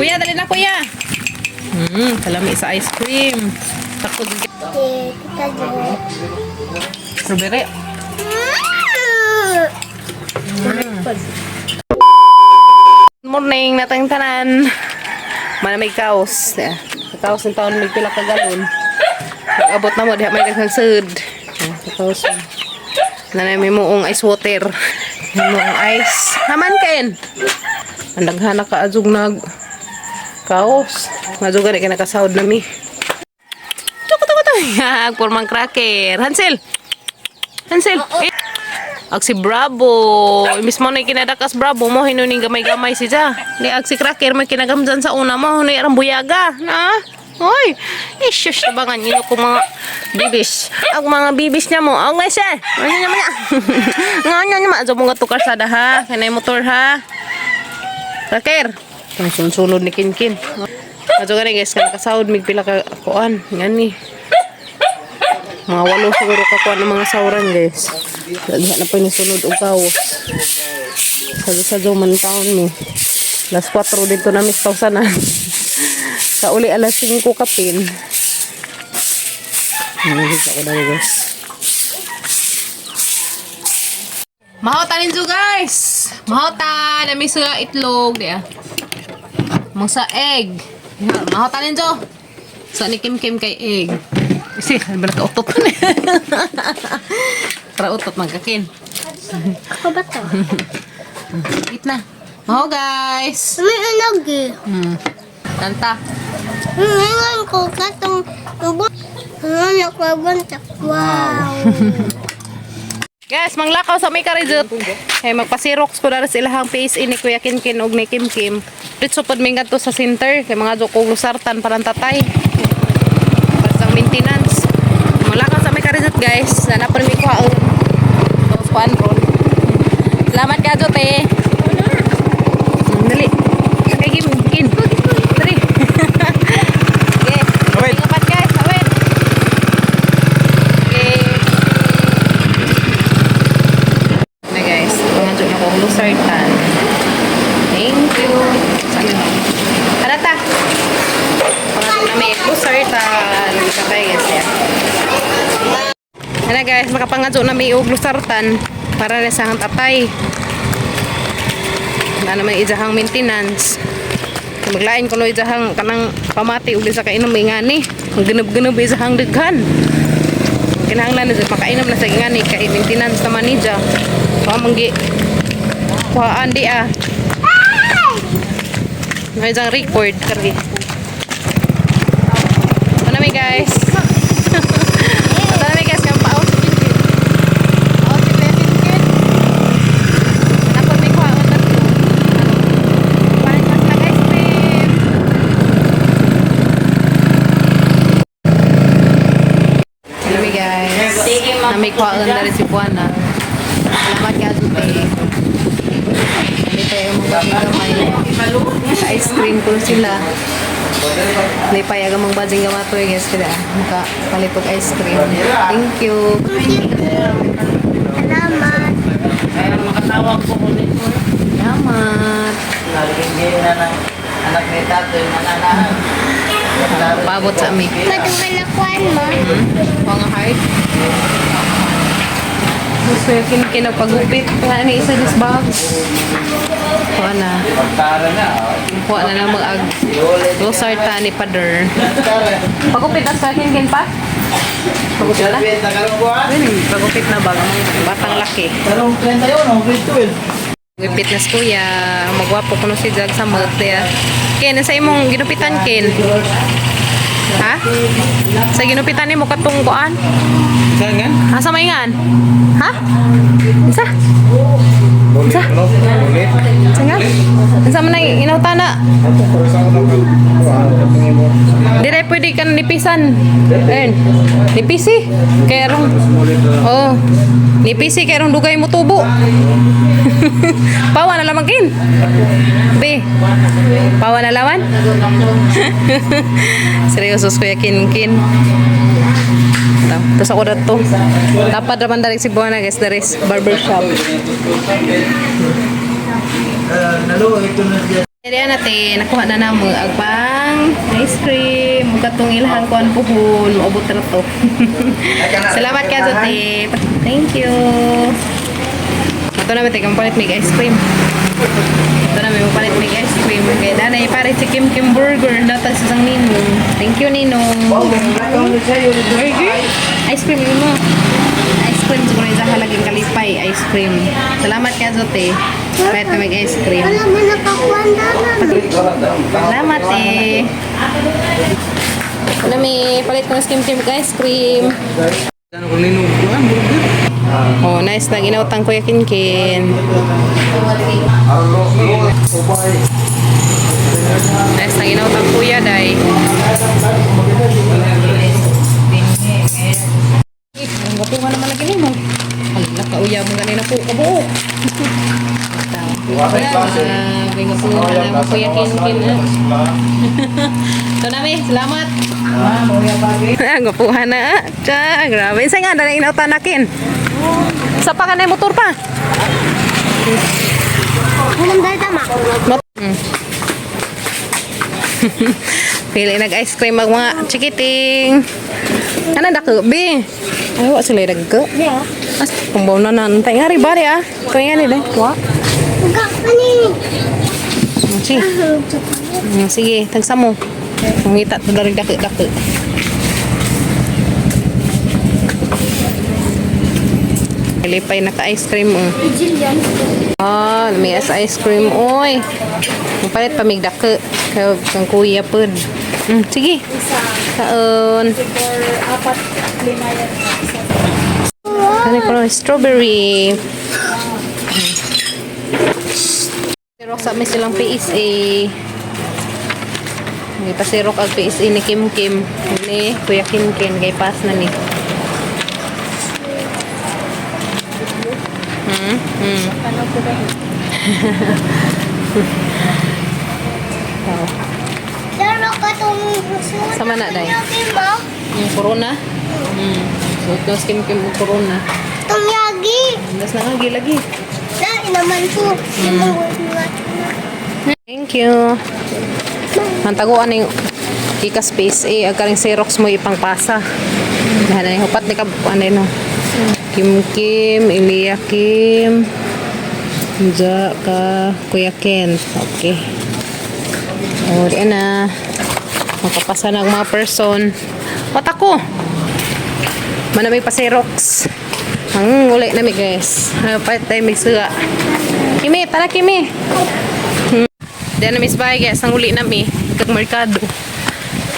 Kuya, dali na kuya. Kalami sa ice cream. Takot. Strawberry. Morning natang tanan. Manamig kaos. Kaos ng taon may pila ka galon. Abot na mo diha may daghang sud. Kaos. Nanay may muong ice water. Muong ice. Haman kain. Andaghan ka azug nag kaos. Mazuga di ka nakasahod na mi. Tuko. Pormang cracker. Hansel. Ag si Bravo. Imbis mo na kinadakas Bravo mo, hinuning gamay-gamay si Ja. Di ag si Cracker may kinagamdan sa una mo, hinuning arang buyaga. Ha? Hoy, isyos na bangan yun kung mga bibis. Ang mga bibis niya mo, ang may sir. Ano niya maya? Nga naman, asa mong gatukar sada ha? Kanay motor ha? Cracker. Ang sunod ni Kinkin. Asa ka rin guys, kanakasahod, may pila ka kuan. Nga ni. Mga 8 siguro kakuha ng mga sauran guys. Lagyan na pa yung sunod o kaos. Sa Zoman taon mo. Alas 4 dito na miss na. Sa uli alas 5 kapin. Nagigit ako na guys. Mahotanin dyan guys. Mahotan. Nami sa itlog. Mga sa egg. Mahotanin dyan. Sa ni Kim kay egg. Kasi, berarti utot na niya. Para utot magkakin. Ako ba ito? Eat na. Oh, guys. May alag eh. Kanta. Ngayon ko katong ubot. Ngayon ko bantak. Wow. Guys, manglakaw sa may karizot. Hey, magpasirox ko na rin ilahang face ini Kuya Kinkin og ni Kim. Dito pod may to sa center. Kay mga jokong lusartan parang tatay. Maintenance. Malakaw sa may karizot guys. Sana po may kuhaon. Tapos kuhaan ron. Salamat ka jote. Dali. Kay Kim. Dali. Okay. Ingat guys. Awit. Okay. Na guys. Pangadyo na kong lusartan. Thank you. Sana. Harata. Pangadyo na may lusartan. Ano guys, makapangadyo na may uglusartan para na sa tatay. Na naman ijahang maintenance. Maglain ko no ijahang kanang pamati ug sa kainom ingani. Ang ginub-ginub ijahang daghan. Kinahanglan na makainom na sa ingani kay maintenance naman ni ja. Pa manggi. Kuhaan di ah. May jang record kari. Ano may guys? May kuhaan na rin si Buwana. Salamat ka dute. Dito yung mga gamay. Ice cream ko sila. May payagang mga bading gamatoy guys. Kaya makapalipog ice cream. Thank you. Salamat. Makatawag po ko nito. Salamat. Nalingin na ng anak ni Tato yung nananahan. Pabot sa amin. Matong malakuan mo. Mga heart. Gusto yung kinapagupit. Kaya na isa this box. Kuha na. Kuha na lang mag-ag. Lusartan ni Pader. Pagupit na sa akin pa? Pagupit na? Pagupit na ba? Batang laki. Pero 31, grade 12. Gupit na si Kuya. Magwapo ko si Jag sa mult. Ken, sa imong ginupitan, Ken? Ha? Sa ginupitan ni mo katong kuan? Saan nga? Asa may ngan? Ha? Isa? Isa? Isa nga? Isa man na inautana? Dire pwede ka nipisan. Ayun. Nipisi. Kaya rong. Oh. Nipisi kaya rong dugay mo tubo. Pawa na lamang kin. Be. Pawa na lawan. Seryoso Kuya Kinkin. Tapos ako dato. Dapat naman dali si Buwana guys. There is barbershop. Nalo, ito na Jadi natin, nakuha na namo agbang ice cream. Katong ilahang kuan puhon, maubot ra to. Salamat ka Zote. Thank you. Ito na natin, palit mig ice cream. Ito na may palit mig ice cream. Kaya nanay, parit si Kim Kim Burger. Datag sa isang Ninong. Thank you, Ninong. Burger? Ice cream yun mo. Ice cream, siguro yung halaging kalipay. Ice cream. Salamat ka, Zote. Palit na mig ice cream. Wala mo nakakuan na. Salamat eh. Ano may palit ko na Kim Kim ice cream. Ano kung ninong kuhan, burger? Oh, nice na ginawtang Kuya Kinkin. Nice na ginawtang Kuya Day. Ang gapo nga naman lagi mo. Ay, nakauya mo ganina po kabuo. May gapo nga naman Kuya Kinkin. Ito namin, salamat. Ang gapuhan na. Tsa, grabe. Isa nga, dala inautan nakin. Sa pa ka na yung motor pa. Anong dahil tama? Pili nag-ice cream mag mga chikiting. Ano dako, B? Ay, wak sila dagko. Yeah. As, pumbaw na nantay. Nga ribari ah. Kaya nga nila. Wak. Uga ka ni. Sige. Sige, tagsa mo. Mangita ito dari dako-dako. Lipay naka-ice cream oh. Jillian. Ah, may ice cream oy. Mapalit pa mig dako kang kuya pod. Sige. Kaon. Ano ko strawberry. Pero sa may silang PSA. May pasirok ang PSA ni Kim Kim. Ni Kuya Kinkin kay pas na ni. Pero katong susunod. Sama na, Day. Mo? Yung corona. Suot ng Kim Kim yung corona. Itong yagi. Mas nakagilagi. Na, inaman po. Thank you. Mantaguan yung Ika Space A. Agkaring Xerox mo ipangpasa. Dahan na yung hupat ni ano yun. Kim Kim, Elia Kim. Diya ka Kuya Ken. Okay. O, diyan na. Makapasa na ang mga person. What ako? Manamig pa Xerox. Ang uli na mi guys. Palit tayo may suga. Kimi, tara Kimi. Diyan na Miss Bay guys. Ang uli na mi. Kag merkado.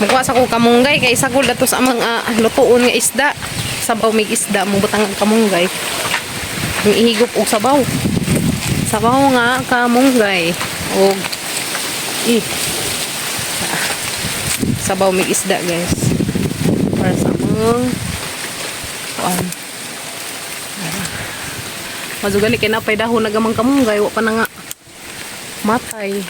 Magkuha sa ko kamunggay. Kaya isa ko dato sa mga lutuon nga isda. Sabaw may isda. Mubutang ang kamunggay. Ang ihigop o sabaw. Sabaw nga kamunggay. O sabaw may isda guys. Para sa mga mazugali kay napay dahon nagamang kamunggay. Wa pa na nga matay.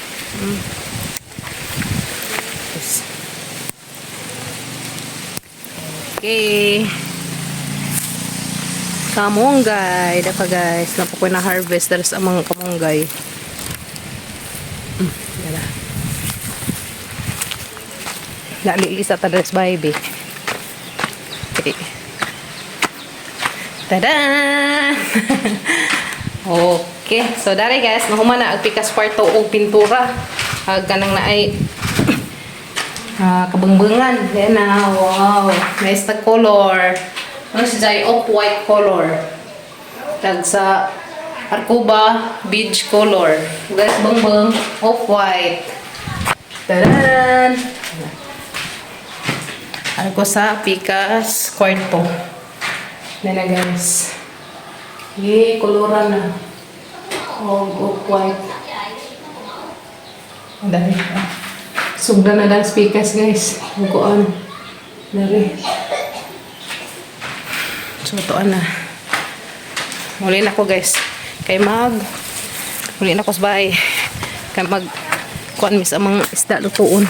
Okay. Kamunggay. Dapa guys. Napakoy na harvest. Daras ang mga kamunggay. Dala. Lalilisa ta daras baby. Okay. Tada! Okay. So, dari guys. Nahuman na ang pikas kwarto o pintura. Ganang na ay kabangbangan. Yan na. Wow. Nice na color. Ano siya? Off-white color. Tag sa Arcuba beige color. Guys, bangbang. Off-white. Tadan! Arco sa pikas kwarto. Yan na guys. Yay, koloran na. Off-white. Ang dami. Sugda na lang speakers guys. Hugoan. Dari. Sutoan na. Muli na ko guys. Kay muli na ko sa bahay. Kay kuan mis amang isda lutuon.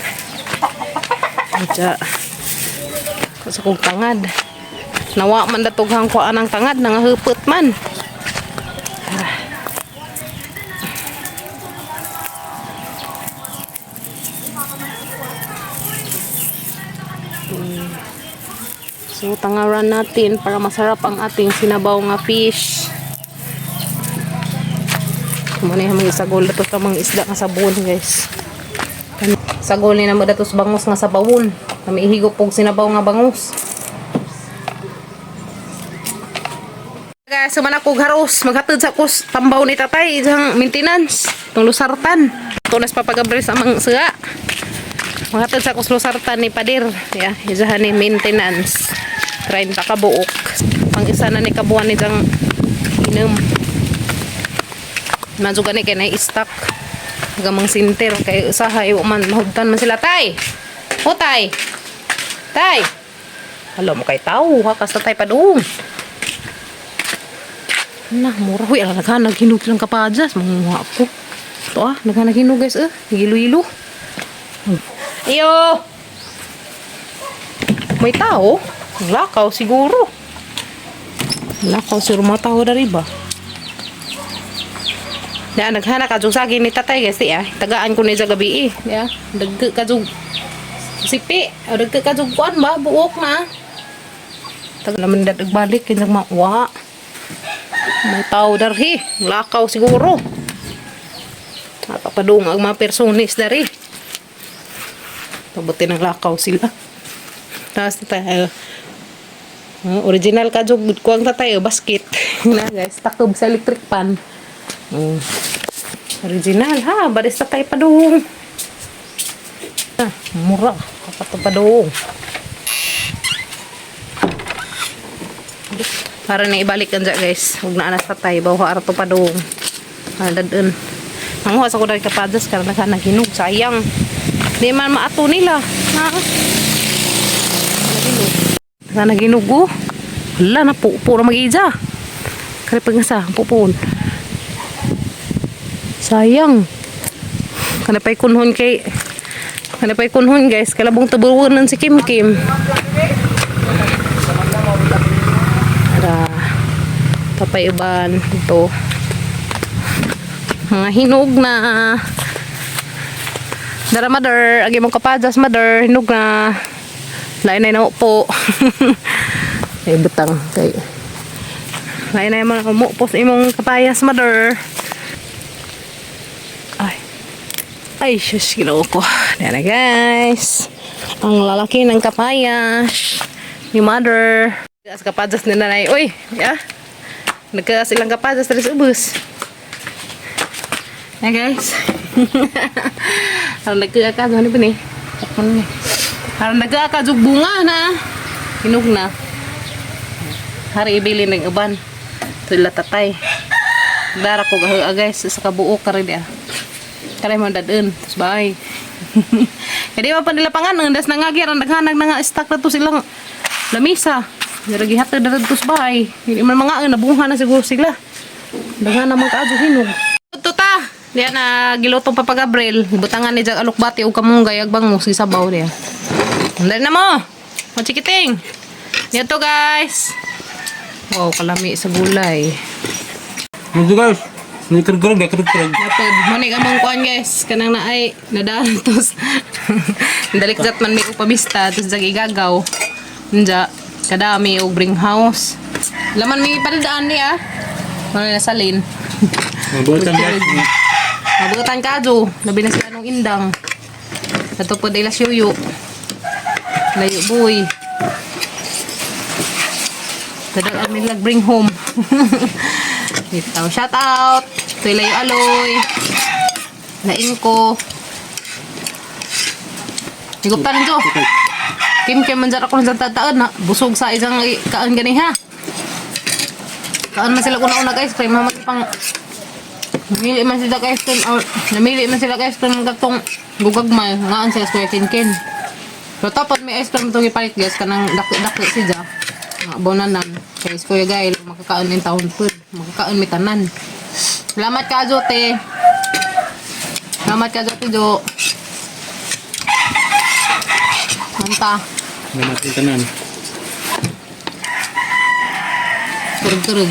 Adya. Sa kong tangad. Nawa man datughang kuan ang tangad. Nangahupot man. So, tangaran natin para masarap ang ating sinabaw nga fish. Muna yung mga sagol datos ka mga isda nga sabon, guys. Sagol ni naman datos bangus nga sabawon. Kami ihigop pog sinabaw nga bangus. Guys, suman ako haros maghatid sa kus tambaw ni tatay isang maintenance tong lusartan. Tunas papagabre sa mga suga. Maghatid sa kus lusartan ni padir, ya, isahan ni maintenance. 30 ka buok. Pang isa na ni kabuan ni jang inom. Najuga ni kay na stock. Gamang sinter kay usahay man mahugtan man sila tay. O tay. Tay. Alam mo kay tao, hakas ta tay padung. Nah, murah wi ala naghanag hinog lang kapadas manguha ko. To naghanag hinog guys hilo-hilo. Iyo. May tao? Lakaw siguro. Lakaw siguro mga tao dari ba? Ya naghanag kadug sa ni tatay guys tagaan ko ni sa gabi ya. Dagke kadug sipi, o dagke kadug kuan ba buok na. Taga naman balik kinang mawa. May tao dari, lakaw siguro. Napapadung ang mga personis dari. Pabuti ng lakaw sila. Tapos tayo, original kajog kuwang tayo basket. Na guys, takob sa electric pan. Original ha, baris tayo padung. Murah, kapatupadung. Para na ibalik kan guys. Huwag na anas patay. Bawa arto pa doon. Dadun. Nanguha sa ko dari kapadas. Karena naghinog. Sayang. Di man maato nila. Ha? Naghinog ko. Hala na po. Puro mag-iza. Karipag nga sa. Pupun. Sayang. Kanapay kunhon kay. Kanapay kunhon guys. Kalabong taburunan si Kim Kim. Papaiban ito mga hinog na dara mother agi mong kapadas mother hinog na lain na po ay butang kay lain na mga umupo sa imong kapayas mother ay shush ginoo ko yan na guys ang lalaki ng kapayas ni mother sa kapadas ni nanay uy ya nagkas ilang kapadas dari sa ubus. Ya guys. Kalau nagkaka ano ba ni? Kalau nagkaka jug bunga na. Hinog na. Hari ibili ng uban. Tula tatay. Dara ko guys sa kabuok ka rin dia. Kaya mo dadun. Tapos bye. Kaya pa nila panganan. Das nangagir. Naghanag na nga stock na to silang lamisa. Diragi hata daratos bahay. Hindi man mga nabunga na siguro sila. Daghan na mga kaadyo hinog. Ito ta. Diyan na gilotong Papa Gabriel. Butangan ni jag alukbati o kamunggay agbangus si sabaw niya. Andan na mo. Machikiting. Dito guys. Wow, kalami sa gulay. Ito guys. Nikergerag, nikergerag. Napod, manig among kuan guys. Kanang na ay nadaan tos. Dalikzat man may upabista tos jag igagaw. Nja kadami og bring house. Laman may paridaan niya. Mga nasalin. Mabutan guys. Mabutan ka jo. Labi na sila nung indang. Ito po dahil syuyo. Layo boy. Kadang admin lag bring home. Dito, shout out. Ito layo aloy. Lain ko. Higuptan jo. Kim manjar ako sa tataan na busog sa isang kaan gani ha. Kaan man sila una guys kay mama pang namili man sila guys ng gatong gugagmay ngaan sa square kinkin. Pero tapos may ice cream itong ipalit guys kanang dako siya. Bonanan kay Kuya Gail makakaon in town food, makakaon mi tanan. Salamat ka Azote. Salamat ka Azote Jo. Manta. Salamat yung tanan. Kurug.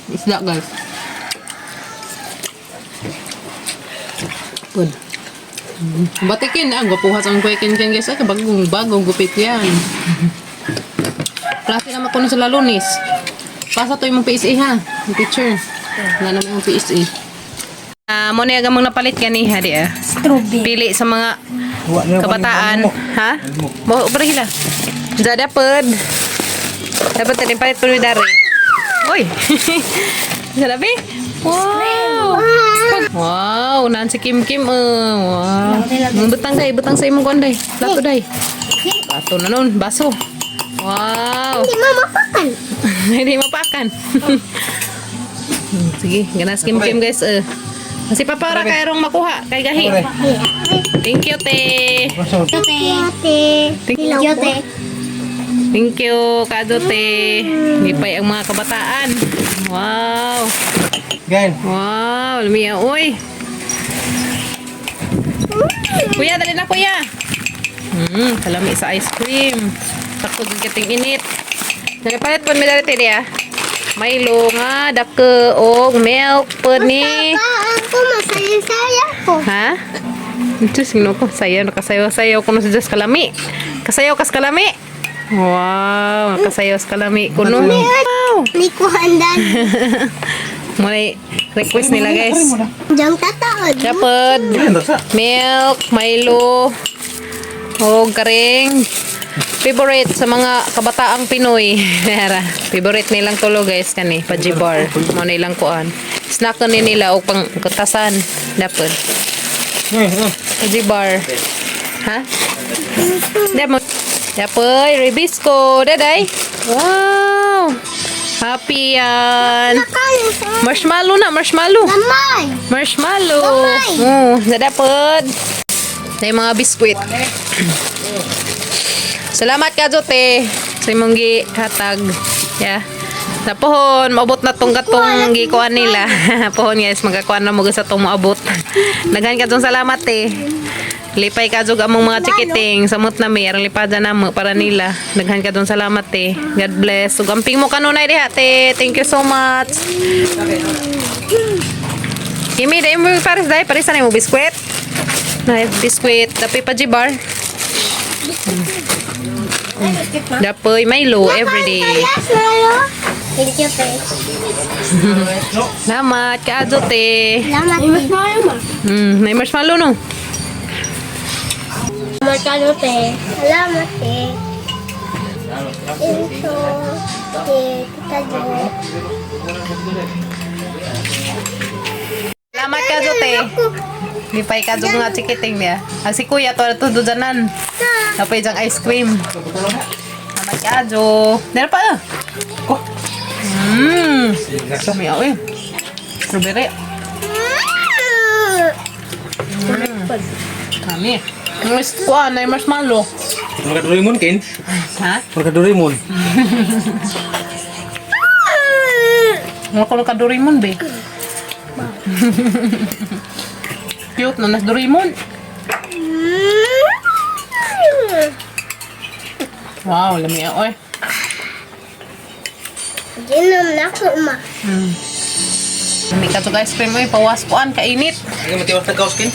Isda guys. Good. Batikin, gwapuhas ang kuya kin guys. Bagong gupit yan. Klase naman ko na sa Lunes. Pasa to yung PSA ha. Yung picture. Wala naman yung PSA. Mo na yung napalit ka ni ha di ah. Strawberry. Pili sa mga kabataan. Ha? Mo berhila. Jada dapat. Dapat tadi palit perlu dari. Oi. Jada be. Wow. Wow, nan si Kim Kim. Wow. Betang sa imong konday. Lato day. Lato na nun, baso. Wow. Hindi mamapakan. Hindi mapakan. Sige, ganas Kim Kim guys. Kasi papara kay rong makuha kay gahi. Thank you te. Thank you, te. Thank you Kado te. Lipay ang mga kabataan. Wow. Gan. Wow, lumiya. Uy. Kuya, dali na kuya. Kalami sa ice cream. Takot yung kating init. Nagapalit po may dali ah. Milo nga, dake, og milk po ni. Ako, masaya-saya ko. Ha? Diyos, sino ko? Sayaw, nakasayaw-sayaw ko na sa Diyos kalami. Kasayaw kas kalami. Wow, nakasayaw sa kalami ko no. Wow. Likuhan dan. Muna request nila guys. Diyan tataon. Dapat milk, Milo, o garing. Favorite sa mga kabataang Pinoy. Favorite nilang tulo guys kani, pajibar. Mo nilang kuan. Snack ni nila o pang kutasan. Dapat. Pajibar. Ha? Dapat. Dapat ribisco, daday. Wow. Happy yan. Nakain sa Marshmallow na, marshmallow. lamay. Marshmallow. Gamay. Dapat. Na yung mga biskwit. Salamat ka, Jote. Sa imong gihatag. Yeah. Sa pohon, maabot na tong katong gikuan nila. Pohon guys, magkakuan na mo sa tong maabot. Daghan ka tong salamat eh. Lipay ka jud among mga chikiting. Samot na may arang lipada na mo para nila. Daghan ka tong salamat eh. God bless. Ug amping mo kanunay diha te. Thank you so much. Kimi, dahil mo pares dahil. Pares na mo biskwit. Na biskwit. Dapat pa jibar. Dapoy Milo everyday. Yes, Mayo. Thank you, te. Salamat ka te. Salamat, te. May marshmallow no. Markano, te. Salamat, te. Ito, te. Tita Jo. Salamat ka te. Lipay ka nga chikiting niya. Ang si kuya to dudanan. Dapoy jang ice cream. Salamat ka jo. Dara pa. Sumi eh. Strawberry. Kami. Mas kuan na marshmallow. Marka Doraemon, Ken. Ha? Marka Doraemon. Mga kuno ka Doraemon be. Cute na nas Doraemon. Wow, lami oy. Ginom na ako, ma. Lami ka to guys cream oy, pawas kuan kainit. Ang matiwas na kaos, Ken.